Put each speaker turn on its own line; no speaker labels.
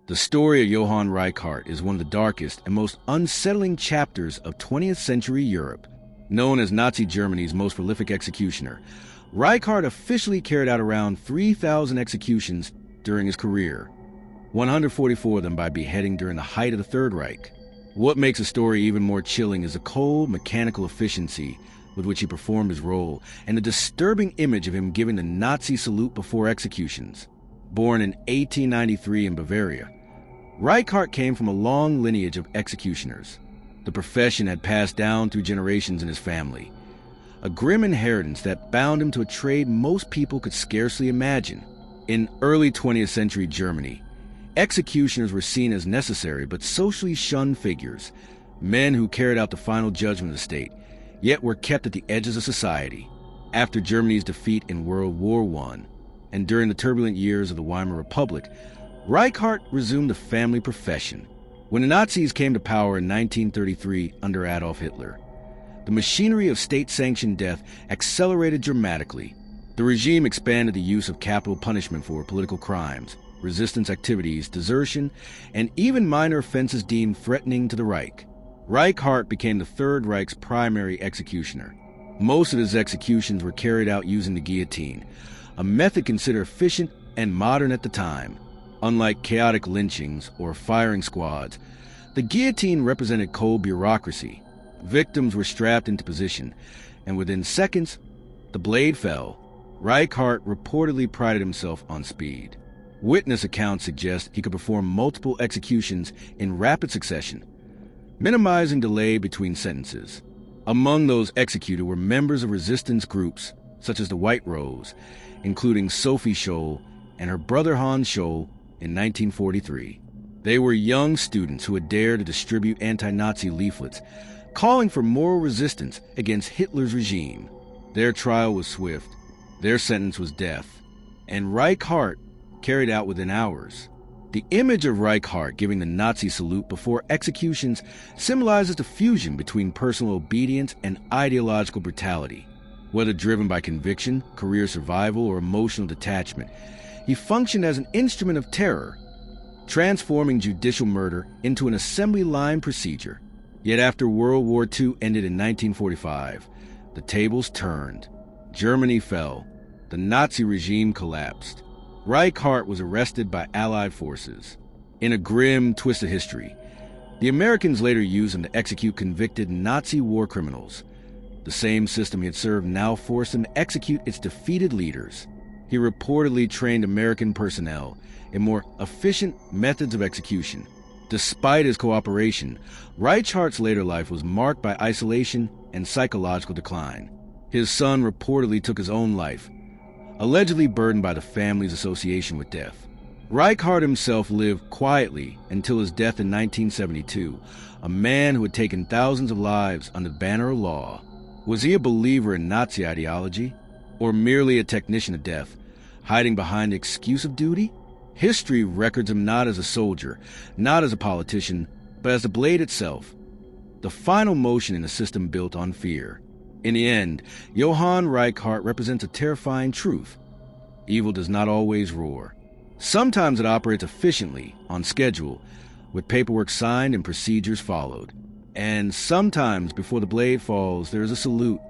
The story of Johann Reichhart is one of the darkest and most unsettling chapters of 20th century Europe. Known as Nazi Germany's most prolific executioner, Reichhart officially carried out around 3,000 executions during his career, 144 of them by beheading during the height of the Third Reich. What makes the story even more chilling is the cold, mechanical efficiency with which he performed his role, and the disturbing image of him giving the Nazi salute before executions. Born in 1893 in Bavaria, Reichhart came from a long lineage of executioners. The profession had passed down through generations in his family, a grim inheritance that bound him to a trade most people could scarcely imagine. In early 20th century Germany, executioners were seen as necessary but socially shunned figures, men who carried out the final judgment of the state, yet were kept at the edges of society. After Germany's defeat in World War I, and during the turbulent years of the Weimar Republic, Reichhart resumed the family profession. When the Nazis came to power in 1933 under Adolf Hitler, the machinery of state-sanctioned death accelerated dramatically. The regime expanded the use of capital punishment for political crimes, resistance activities, desertion, and even minor offenses deemed threatening to the Reich. Reichhart became the Third Reich's primary executioner. Most of his executions were carried out using the guillotine, a method considered efficient and modern at the time. Unlike chaotic lynchings or firing squads, the guillotine represented cold bureaucracy. Victims were strapped into position, and within seconds, the blade fell. Reichhart reportedly prided himself on speed. Witness accounts suggest he could perform multiple executions in rapid succession, minimizing delay between sentences. Among those executed were members of resistance groups, such as the White Rose, including Sophie Scholl and her brother Johann Scholl in 1943. They were young students who had dared to distribute anti-Nazi leaflets, calling for moral resistance against Hitler's regime. Their trial was swift. Their sentence was death, and Reichhart carried out within hours. The image of Reichhart giving the Nazi salute before executions symbolizes the fusion between personal obedience and ideological brutality. Whether driven by conviction, career survival, or emotional detachment, he functioned as an instrument of terror, transforming judicial murder into an assembly line procedure. Yet after World War II ended in 1945, the tables turned. Germany fell. The Nazi regime collapsed. Reichhart was arrested by Allied forces. In a grim twist of history, the Americans later used him to execute convicted Nazi war criminals. The same system he had served now forced him to execute its defeated leaders. He reportedly trained American personnel in more efficient methods of execution. Despite his cooperation, Reichhart's later life was marked by isolation and psychological decline. His son reportedly took his own life, allegedly burdened by the family's association with death. Reichhart himself lived quietly until his death in 1972, a man who had taken thousands of lives under the banner of law. Was he a believer in Nazi ideology, or merely a technician of death, hiding behind the excuse of duty? History records him not as a soldier, not as a politician, but as the blade itself, the final motion in a system built on fear. In the end, Johann Reichhart represents a terrifying truth. Evil does not always roar. Sometimes it operates efficiently, on schedule, with paperwork signed and procedures followed. And sometimes, before the blade falls, there is a salute,